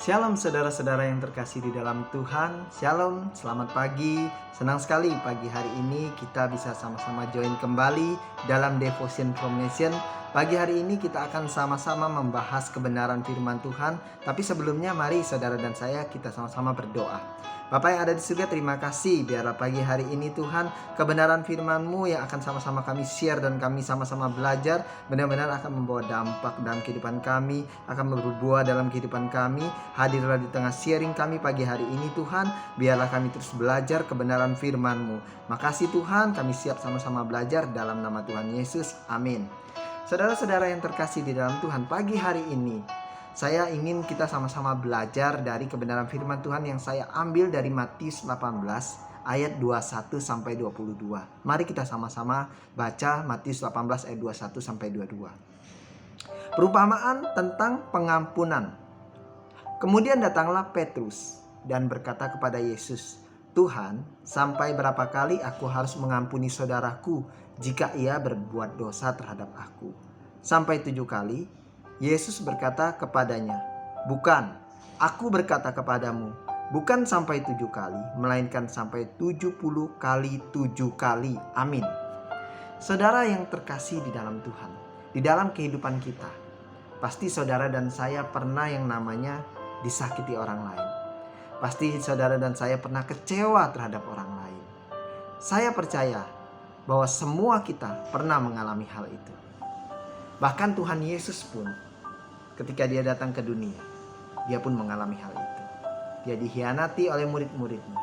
Shalom saudara-saudara yang terkasih di dalam Tuhan. Shalom, selamat pagi. Senang sekali pagi hari ini kita bisa sama-sama join kembali dalam Devotion from Nation. Pagi hari ini kita akan sama-sama membahas kebenaran firman Tuhan. Tapi sebelumnya mari saudara dan saya kita sama-sama berdoa. Bapak yang ada di surga, terima kasih. Biarlah pagi hari ini Tuhan, kebenaran firman-Mu yang akan sama-sama kami share dan kami sama-sama belajar benar-benar akan membawa dampak dalam kehidupan kami, akan berbuah dalam kehidupan kami. Hadirlah di tengah sharing kami pagi hari ini Tuhan. Biarlah kami terus belajar kebenaran firman-Mu. Makasih Tuhan, kami siap sama-sama belajar dalam nama Tuhan Yesus. Amin. Saudara-saudara yang terkasih di dalam Tuhan, pagi hari ini saya ingin kita sama-sama belajar dari kebenaran firman Tuhan yang saya ambil dari Matius 18 ayat 21 sampai 22. Mari kita sama-sama baca Matius 18 ayat 21 sampai 22. Perumpamaan tentang pengampunan. Kemudian datanglah Petrus dan berkata kepada Yesus, "Tuhan, sampai berapa kali aku harus mengampuni saudaraku jika ia berbuat dosa terhadap aku? Sampai 7 kali?" Yesus berkata kepadanya, "Bukan, aku berkata kepadamu, bukan sampai 7 kali, melainkan sampai 70 kali 7 kali. Amin." Saudara yang terkasih di dalam Tuhan, di dalam kehidupan kita, pasti saudara dan saya pernah yang namanya disakiti orang lain. Pasti saudara dan saya pernah kecewa terhadap orang lain. Saya percaya bahwa semua kita pernah mengalami hal itu. Bahkan Tuhan Yesus pun ketika dia datang ke dunia, dia pun mengalami hal itu. Dia dikhianati oleh murid-muridnya.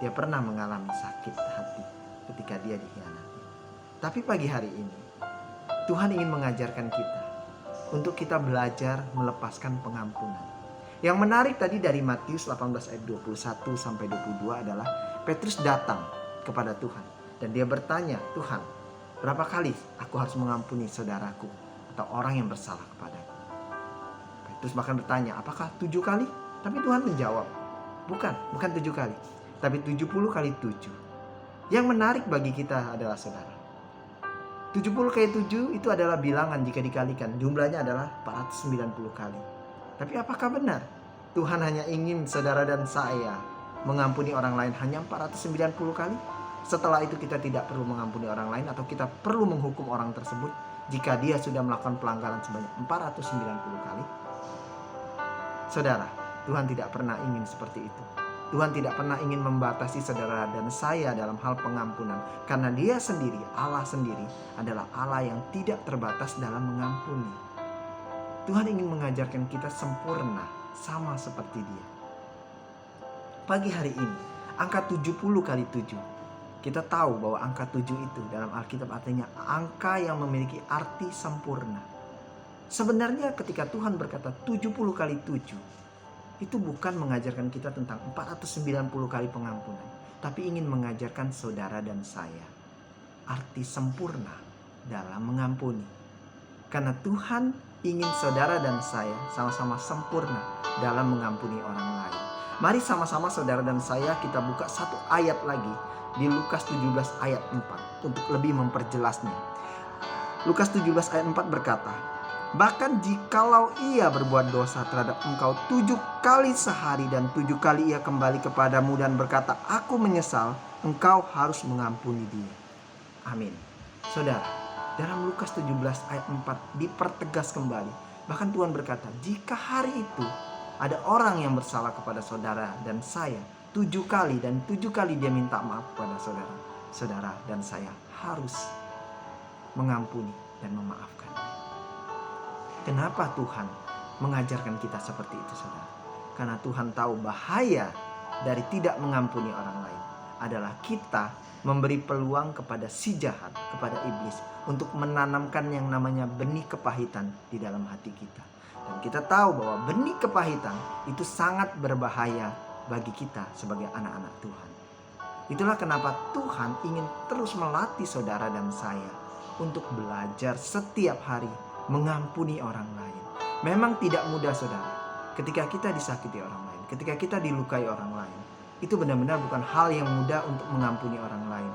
Dia pernah mengalami sakit hati ketika dia dikhianati. Tapi pagi hari ini, Tuhan ingin mengajarkan kita untuk kita belajar melepaskan pengampunan. Yang menarik tadi dari Matius 18 ayat 21 sampai 22 adalah Petrus datang kepada Tuhan. Dan dia bertanya, "Tuhan, berapa kali aku harus mengampuni saudaraku atau orang yang bersalah kepadaku?" Terus bahkan bertanya, "Apakah 7 kali?" Tapi Tuhan menjawab, bukan 7 kali, tapi 70 kali 7. Yang menarik bagi kita adalah saudara, 70 kali 7 itu adalah bilangan jika dikalikan. Jumlahnya adalah 490 kali. Tapi apakah benar Tuhan hanya ingin saudara dan saya mengampuni orang lain hanya 490 kali? Setelah itu kita tidak perlu mengampuni orang lain atau kita perlu menghukum orang tersebut jika dia sudah melakukan pelanggaran sebanyak 490 kali? Saudara, Tuhan tidak pernah ingin seperti itu. Tuhan tidak pernah ingin membatasi saudara dan saya dalam hal pengampunan. Karena dia sendiri, Allah sendiri adalah Allah yang tidak terbatas dalam mengampuni. Tuhan ingin mengajarkan kita sempurna sama seperti dia. Pagi hari ini, angka 70 kali 7. Kita tahu bahwa angka 7 itu dalam Alkitab artinya angka yang memiliki arti sempurna. Sebenarnya ketika Tuhan berkata 70 kali 7, itu bukan mengajarkan kita tentang 490 kali pengampunan, tapi ingin mengajarkan saudara dan saya arti sempurna dalam mengampuni. Karena Tuhan ingin saudara dan saya sama-sama sempurna dalam mengampuni orang lain. Mari sama-sama saudara dan saya kita buka satu ayat lagi di Lukas 17 ayat 4 untuk lebih memperjelasnya. Lukas 17 ayat 4 berkata, "Bahkan jikalau ia berbuat dosa terhadap engkau 7 kali sehari dan 7 kali ia kembali kepadamu dan berkata, 'Aku menyesal,' engkau harus mengampuni dia." Amin. Saudara, dalam Lukas 17 ayat 4 dipertegas kembali. Bahkan Tuhan berkata, jika hari itu ada orang yang bersalah kepada saudara dan saya 7 kali dan 7 kali dia minta maaf kepada saudara, saudara dan saya harus mengampuni dan memaafkan. Kenapa Tuhan mengajarkan kita seperti itu, saudara? Karena Tuhan tahu bahaya dari tidak mengampuni orang lain adalah kita memberi peluang kepada si jahat, kepada iblis, untuk menanamkan yang namanya benih kepahitan di dalam hati kita. Dan kita tahu bahwa benih kepahitan itu sangat berbahaya bagi kita sebagai anak-anak Tuhan. Itulah kenapa Tuhan ingin terus melatih saudara dan saya untuk belajar setiap hari mengampuni orang lain. Memang tidak mudah, saudara. Ketika kita disakiti orang lain, ketika kita dilukai orang lain, itu benar-benar bukan hal yang mudah untuk mengampuni orang lain.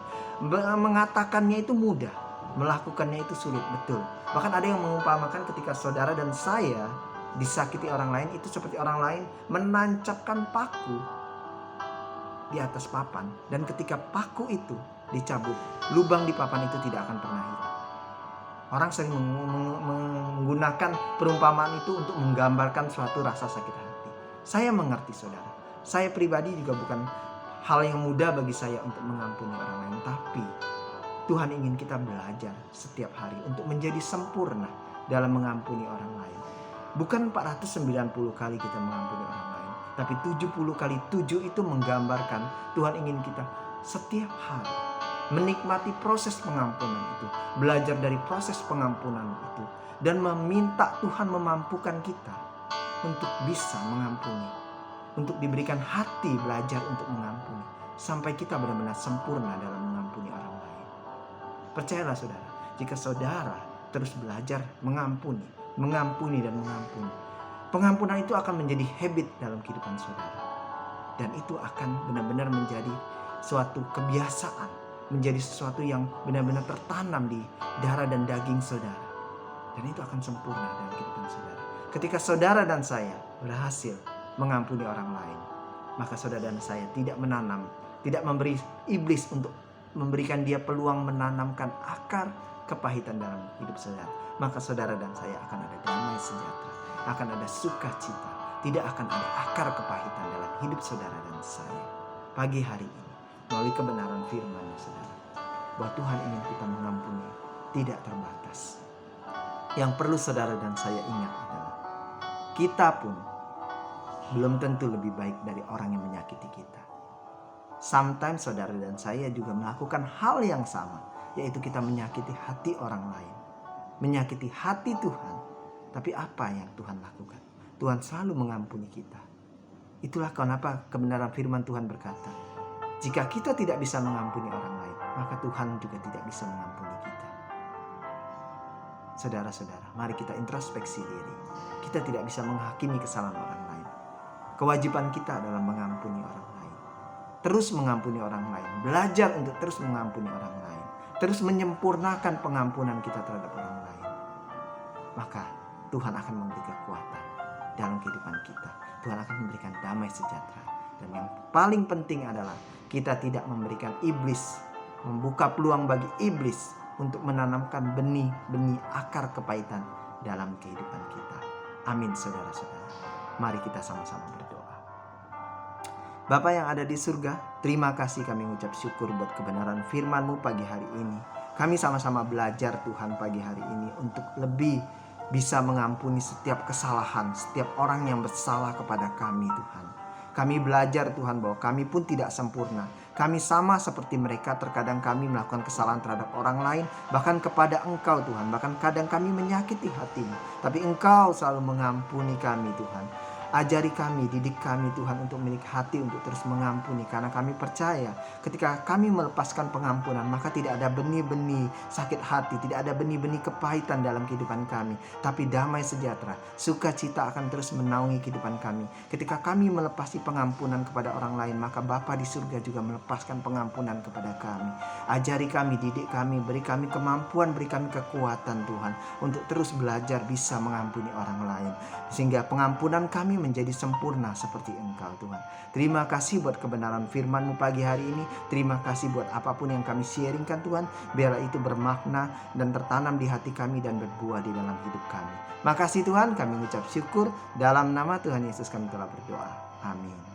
Mengatakannya itu mudah, melakukannya itu sulit, betul. Bahkan ada yang mengumpamakan ketika saudara dan saya disakiti orang lain itu seperti orang lain menancapkan paku di atas papan, dan ketika paku itu dicabut, lubang di papan itu tidak akan pernah hilang. Orang sering menggunakan perumpamaan itu untuk menggambarkan suatu rasa sakit hati. Saya mengerti saudara. Saya pribadi juga bukan hal yang mudah bagi saya untuk mengampuni orang lain. Tapi Tuhan ingin kita belajar setiap hari untuk menjadi sempurna dalam mengampuni orang lain. Bukan 490 kali kita mengampuni orang lain, tapi 70 kali 7 itu menggambarkan Tuhan ingin kita setiap hari menikmati proses pengampunan itu, belajar dari proses pengampunan itu, dan meminta Tuhan memampukan kita untuk bisa mengampuni, untuk diberikan hati belajar untuk mengampuni, sampai kita benar-benar sempurna dalam mengampuni orang lain. Percayalah saudara, jika saudara terus belajar mengampuni dan mengampuni, pengampunan itu akan menjadi habit dalam kehidupan saudara, dan itu akan benar-benar menjadi suatu kebiasaan, menjadi sesuatu yang benar-benar tertanam di darah dan daging saudara, dan itu akan sempurna dalam kehidupan saudara. Ketika saudara dan saya berhasil mengampuni orang lain, maka saudara dan saya tidak memberi iblis untuk memberikan dia peluang menanamkan akar kepahitan dalam hidup saudara. Maka saudara dan saya akan ada damai sejahtera, akan ada sukacita, tidak akan ada akar kepahitan dalam hidup saudara dan saya. Pagi hari ini, melalui kebenaran firman-Nya saudara, bahwa Tuhan ingin kita mengampuni tidak terbatas. Yang perlu saudara dan saya ingat adalah kita pun belum tentu lebih baik dari orang yang menyakiti kita. Sometimes saudara dan saya juga melakukan hal yang sama, yaitu kita menyakiti hati orang lain, menyakiti hati Tuhan. Tapi apa yang Tuhan lakukan? Tuhan selalu mengampuni kita. Itulah kenapa kebenaran firman Tuhan berkata, jika kita tidak bisa mengampuni orang lain, maka Tuhan juga tidak bisa mengampuni kita. Saudara-saudara, mari kita introspeksi diri. Kita tidak bisa menghakimi kesalahan orang lain. Kewajiban kita adalah mengampuni orang lain. Terus mengampuni orang lain. Belajar untuk terus mengampuni orang lain. Terus menyempurnakan pengampunan kita terhadap orang lain. Maka Tuhan akan memberi kekuatan dalam kehidupan kita. Tuhan akan memberikan damai sejahtera. Dan yang paling penting adalah kita tidak memberikan iblis, membuka peluang bagi iblis untuk menanamkan benih-benih akar kepahitan dalam kehidupan kita. Amin saudara-saudara. Mari kita sama-sama berdoa. Bapa yang ada di surga, terima kasih kami mengucap syukur buat kebenaran firman-Mu pagi hari ini. Kami sama-sama belajar Tuhan pagi hari ini untuk lebih bisa mengampuni setiap kesalahan, setiap orang yang bersalah kepada kami Tuhan. Kami belajar Tuhan bahwa kami pun tidak sempurna. Kami sama seperti mereka, terkadang kami melakukan kesalahan terhadap orang lain, bahkan kepada Engkau Tuhan. Bahkan kadang kami menyakiti hati-Mu, tapi Engkau selalu mengampuni kami Tuhan. Ajari kami, didik kami Tuhan untuk memiliki hati untuk terus mengampuni. Karena kami percaya ketika kami melepaskan pengampunan, maka tidak ada benih-benih sakit hati, tidak ada benih-benih kepahitan dalam kehidupan kami. Tapi damai sejahtera, sukacita akan terus menaungi kehidupan kami. Ketika kami melepasi pengampunan kepada orang lain, maka Bapa di surga juga melepaskan pengampunan kepada kami. Ajari kami, didik kami, beri kami kemampuan, beri kami kekuatan Tuhan untuk terus belajar bisa mengampuni orang lain. Sehingga pengampunan kami menjadi sempurna seperti Engkau Tuhan. Terima kasih buat kebenaran firman-Mu pagi hari ini. Terima kasih buat apapun yang kami sharingkan Tuhan. Biarlah itu bermakna dan tertanam di hati kami dan berbuah di dalam hidup kami. Makasih Tuhan, kami mengucap syukur. Dalam nama Tuhan Yesus kami telah berdoa. Amin.